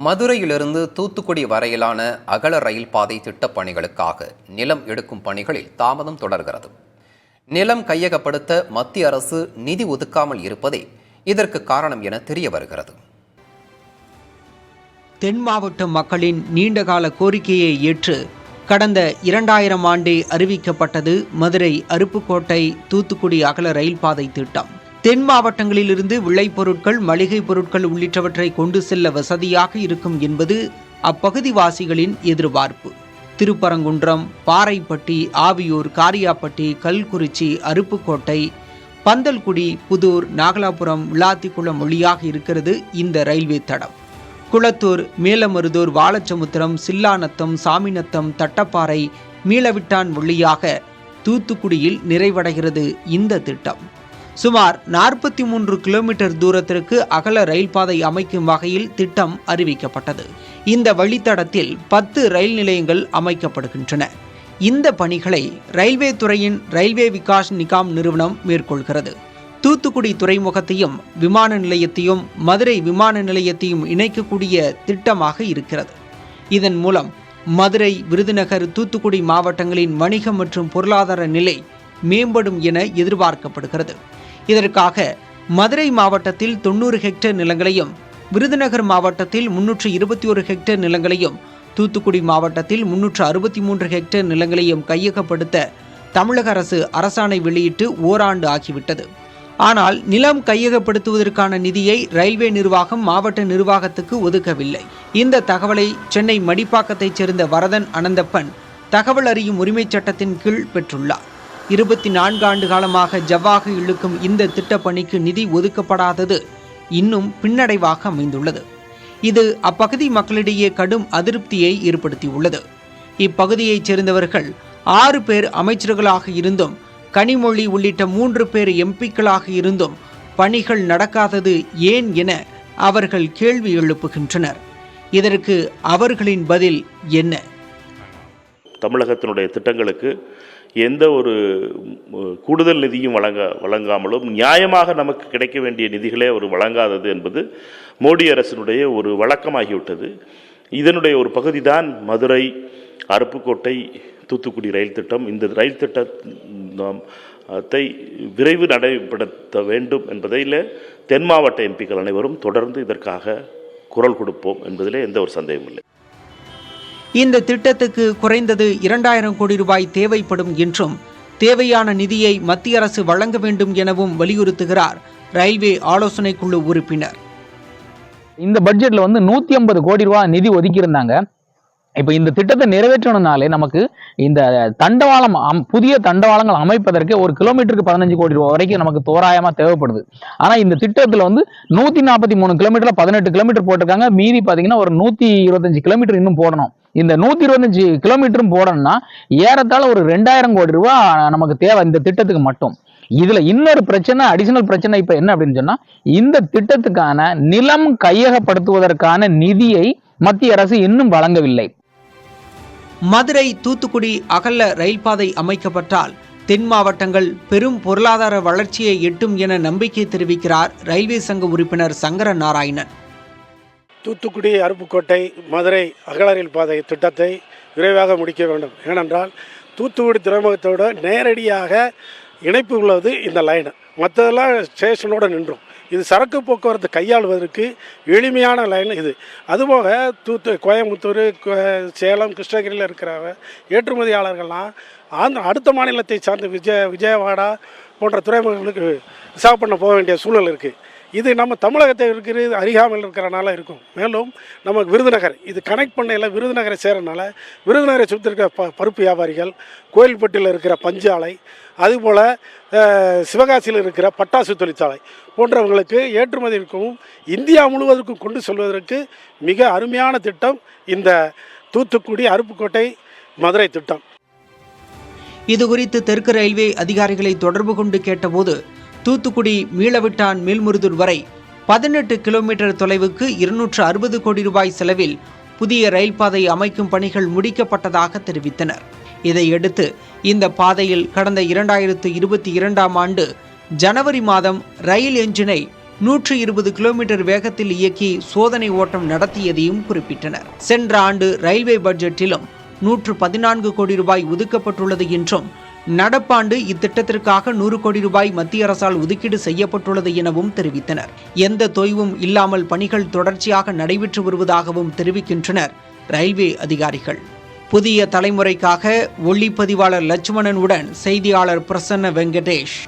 மதுரையிலிருந்து தூத்துக்குடி வரையிலான அகல ரயில் பாதை திட்டப் பணிகளுக்காக நிலம் எடுக்கும் பணிகளில் தாமதம் தொடர்கிறது. நிலம் கையகப்படுத்த மத்திய அரசு நிதி ஒதுக்காமல் இருப்பதே இதற்கு காரணம் என தெரிய வருகிறது. தென் மாவட்ட மக்களின் நீண்டகால கோரிக்கையை ஏற்று கடந்த 2000 ஆண்டே அறிவிக்கப்பட்டது மதுரை அருப்புக்கோட்டை தூத்துக்குடி அகல ரயில் பாதை திட்டம். தென் மாவட்டங்களிலிருந்து விளைபொருட்கள், மளிகை பொருட்கள் உள்ளிட்டவற்றை கொண்டு செல்ல வசதியாக இருக்கும் என்பது அப்பகுதிவாசிகளின் எதிர்பார்ப்பு. திருப்பரங்குன்றம், பாறைப்பட்டி, ஆவியூர், காரியாப்பட்டி, கல்குறிச்சி, அருப்புக்கோட்டை, பந்தல்குடி, புதூர், நாகலாபுரம், விளாத்திக்குளம் வழியாக இருக்கிறது இந்த ரயில்வே தடம். குளத்தூர், மேலமருதூர், வாழச்சமுத்திரம், சில்லாநத்தம், சாமிநத்தம், தட்டப்பாறை, மீளவிட்டான் வழியாக தூத்துக்குடியில் நிறைவடைகிறது இந்த திட்டம். சுமார் 43 கிலோமீட்டர் தூரத்திற்கு அகல ரயில் பாதை அமைக்கும் வகையில் திட்டம் அறிவிக்கப்பட்டது. இந்த வழித்தடத்தில் 10 ரயில் நிலையங்கள் அமைக்கப்படுகின்றன. இந்த பணிகளை ரயில்வே துறையின் ரயில்வே விகாஸ் நிகாம் நிறுவனம் மேற்கொள்கிறது. தூத்துக்குடி துறைமுகத்தையும் விமான நிலையத்தையும் மதுரை விமான நிலையத்தையும் இணைக்கக்கூடிய திட்டமாக இருக்கிறது. இதன் மூலம் மதுரை, விருதுநகர், தூத்துக்குடி மாவட்டங்களின் வணிக மற்றும் பொருளாதார நிலை மேம்படும் என எதிர்பார்க்கப்படுகிறது. இதற்காக மதுரை மாவட்டத்தில் 90 ஹெக்டேர் நிலங்களையும், விருதுநகர் மாவட்டத்தில் 321 ஹெக்டேர் நிலங்களையும், தூத்துக்குடி மாவட்டத்தில் 363 ஹெக்டேர் நிலங்களையும் கையகப்படுத்த தமிழக அரசு அரசாணை வெளியிட்டு ஓராண்டு ஆகிவிட்டது. ஆனால் நிலம் கையகப்படுத்துவதற்கான நிதியை ரயில்வே நிர்வாகம் மாவட்ட நிர்வாகத்துக்கு ஒதுக்கவில்லை. இந்த தகவலை சென்னை மடிப்பாக்கத்தைச் சேர்ந்த வரதன் அனந்தப்பன் தகவல் அறியும் உரிமைச் சட்டத்தின் கீழ் பெற்றுள்ளார். 24 ஆண்டு காலமாக ஜவ்வாக இழுக்கும் இந்த திட்டப்பணிக்கு நிதி ஒதுக்கப்படாதது இன்னும் பின்னடைவாக அமைந்துள்ளது. இது அப்பகுதி மக்களிடையே கடும் அதிருப்தியை ஏற்படுத்தியுள்ளது. இப்பகுதியைச் சேர்ந்தவர்கள் 6 பேர் அமைச்சர்களாக இருந்தும், கனிமொழி உள்ளிட்ட 3 பேர் எம்பிக்களாக இருந்தும் பணிகள் நடக்காதது ஏன் என அவர்கள் கேள்வி எழுப்புகின்றனர். இதற்கு அவர்களின் பதில் என்ன? தமிழகத்தினுடைய திட்டங்களுக்கு எந்த ஒரு கூடுதல் நிதியும் வழங்காமலும் நியாயமாக நமக்கு கிடைக்க வேண்டிய நிதிகளே அவர் வழங்காதது என்பது மோடி அரசினுடைய ஒரு வழக்கமாகிவிட்டது. இதனுடைய ஒரு பகுதி தான் மதுரை, அருப்புக்கோட்டை, தூத்துக்குடி ரயில் திட்டம். இந்த ரயில் திட்டத்தை விரைவு நடைபெறுத்த வேண்டும் என்பதில் தென் மாவட்ட எம்பிக்கள் அனைவரும் தொடர்ந்து இதற்காக குரல் கொடுப்போம் என்பதிலே எந்த ஒரு சந்தேகமும் இல்லை. இந்த திட்டத்துக்கு குறைந்தது 2000 கோடி ரூபாய் தேவைப்படும் என்றும், தேவையான நிதியை மத்திய அரசு வழங்க வேண்டும் எனவும் வலியுறுத்துகிறார் ரயில்வே ஆலோசனை குழு உறுப்பினர். இந்த பட்ஜெட்ல 150 கோடி ரூபாய் நிதி ஒதுக்கி இருந்தாங்க. இப்ப இந்த திட்டத்தை நிறைவேற்றணும்னாலே நமக்கு இந்த தண்டவாளம், புதிய தண்டவாளங்கள் அமைப்பதற்கு ஒரு கிலோமீட்டருக்கு 15 கோடி ரூபாய் வரைக்கும் நமக்கு தோராயமா தேவைப்படுது. ஆனா இந்த திட்டத்துல 143 கிலோமீட்டர்ல 18 கிலோமீட்டர் போட்டிருக்காங்க. மீதி பாத்தீங்கன்னா ஒரு 125 கிலோமீட்டர் இன்னும் போடணும். இந்த 125 கிலோமீட்டரும் போடணும்னா ஏறத்தாழ ஒரு 2000 கோடி ரூபாய் நமக்கு தேவை இந்த திட்டத்துக்கு மட்டும். இதுல இன்னொரு பிரச்சனை, அடிஷனல் பிரச்சனை இப்ப என்ன அப்படின்னு சொன்னா, இந்த திட்டத்துக்கான நிலம் கையகப்படுத்துவதற்கான நிதியை மத்திய அரசு இன்னும் வழங்கவில்லை. மதுரை, தூத்துக்குடி அகல ரயில் பாதை அமைக்கப்பட்டால் தென் மாவட்டங்கள் பெரும் பொருளாதார வளர்ச்சியை எட்டும் என நம்பிக்கை தெரிவிக்கிறார் ரயில்வே சங்க உறுப்பினர் சங்கர நாராயணன். தூத்துக்குடி, அருப்புக்கோட்டை, மதுரை அகல ரயில் பாதை திட்டத்தை விரைவாக முடிக்க வேண்டும். ஏனென்றால் தூத்துக்குடி துறைமுகத்தோடு நேரடியாக இணைப்பு உள்ளது இந்த லைனு. மற்றதெல்லாம் ஸ்டேஷனோடு நின்றும். இது சரக்கு போக்குவரத்து கையாளுவதற்கு எளிமையான லைன் இது. அதுபோக கோயம்புத்தூர், சேலம், கிருஷ்ணகிரியில் இருக்கிற ஏற்றுமதியாளர்கள்லாம் அடுத்த மாநிலத்தை சார்ந்த விஜயவாடா போன்ற துறைமுகங்களுக்கு விசாகப்பட்டினம் போக வேண்டிய சூழல் இருக்குது. இது நம்ம தமிழகத்தை இருக்கிறது அருகாமையில் இருக்கிறனால இருக்கும். மேலும் நமக்கு விருதுநகர் இது கனெக்ட் பண்ணையில் விருதுநகரை சேரனால விருதுநகரை சுற்றி இருக்கிற பருப்பு வியாபாரிகள், கோயில்பட்டியில் இருக்கிற பஞ்சாலை, அதுபோல் சிவகாசியில் இருக்கிற பட்டாசு தொழிற்சாலை போன்றவங்களுக்கு ஏற்றுமதி இருக்கவும் இந்தியா முழுவதற்கும் கொண்டு செல்வதற்கு மிக அருமையான திட்டம் இந்த தூத்துக்குடி, அருப்புக்கோட்டை, மதுரை திட்டம். இது குறித்து தெற்கு ரயில்வே அதிகாரிகளை தொடர்பு கொண்டு கேட்டபோது தூத்துக்குடி மீளவிட்டான் மேல்முருதூர் வரை 18 கிலோமீட்டர் தொலைவுக்கு 260 கோடி ரூபாய் செலவில் புதிய ரயில் பாதை அமைக்கும் பணிகள் முடிக்கப்பட்டதாக தெரிவித்தனர். இதையடுத்து இந்த பாதையில் கடந்த 2022ஆம் ஆண்டு ஜனவரி மாதம் ரயில் என்ஜினை 120 கிலோமீட்டர் வேகத்தில் இயக்கி சோதனை ஓட்டம் நடத்தியதையும் குறிப்பிட்டனர். சென்ற ஆண்டு ரயில்வே பட்ஜெட்டிலும் 114 கோடி ரூபாய் ஒதுக்கப்பட்டுள்ளது என்றும், நடப்பாண்டு இத்திட்டத்திற்காக 100 கோடி ரூபாய் மத்திய அரசால் ஒதுக்கீடு செய்யப்பட்டுள்ளது எனவும் தெரிவித்தனர். எந்த தொய்வும் இல்லாமல் பணிகள் தொடர்ச்சியாக நடைபெற்று வருவதாகவும் தெரிவிக்கின்றனர் ரயில்வே அதிகாரிகள். புதிய தலைமுறைக்காக ஒளிப்பதிவாளர் லட்சுமணனுடன் செய்தியாளர் பிரசன்ன வெங்கடேஷ்.